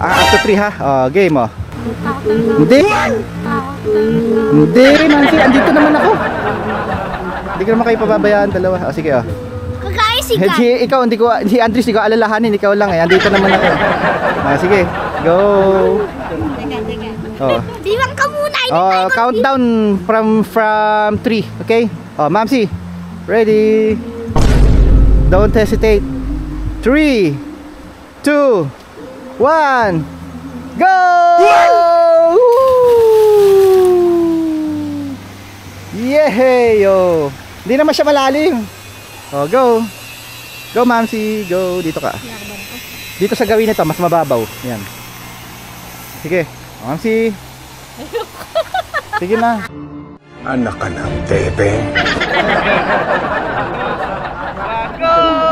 After 3 ha. Game oh. Takot talaga. Hindi. Takot talaga. Hindi, Nancy. Andito naman ako. Hindi ko naman kayo pababayaan dalawa. Sige oh. Kagaya si Kat. Ikaw, si Andres, hindi ko alalahanin. Ikaw lang eh. Andito naman ako. Sige. Go. Teka. Oh. Bilang ka muna. Countdown from 3. Okay? Mamsi. Ready. Don't hesitate. 3, 2, 1. Go! Yehey! Hindi naman siya malalim. Go. Go, Mamsi. Go. Dito ka. Dito sa gawin nito, mas mababaw. Yan. Sige. Mamsi. Sige na. Anak ka ng tebe. Go!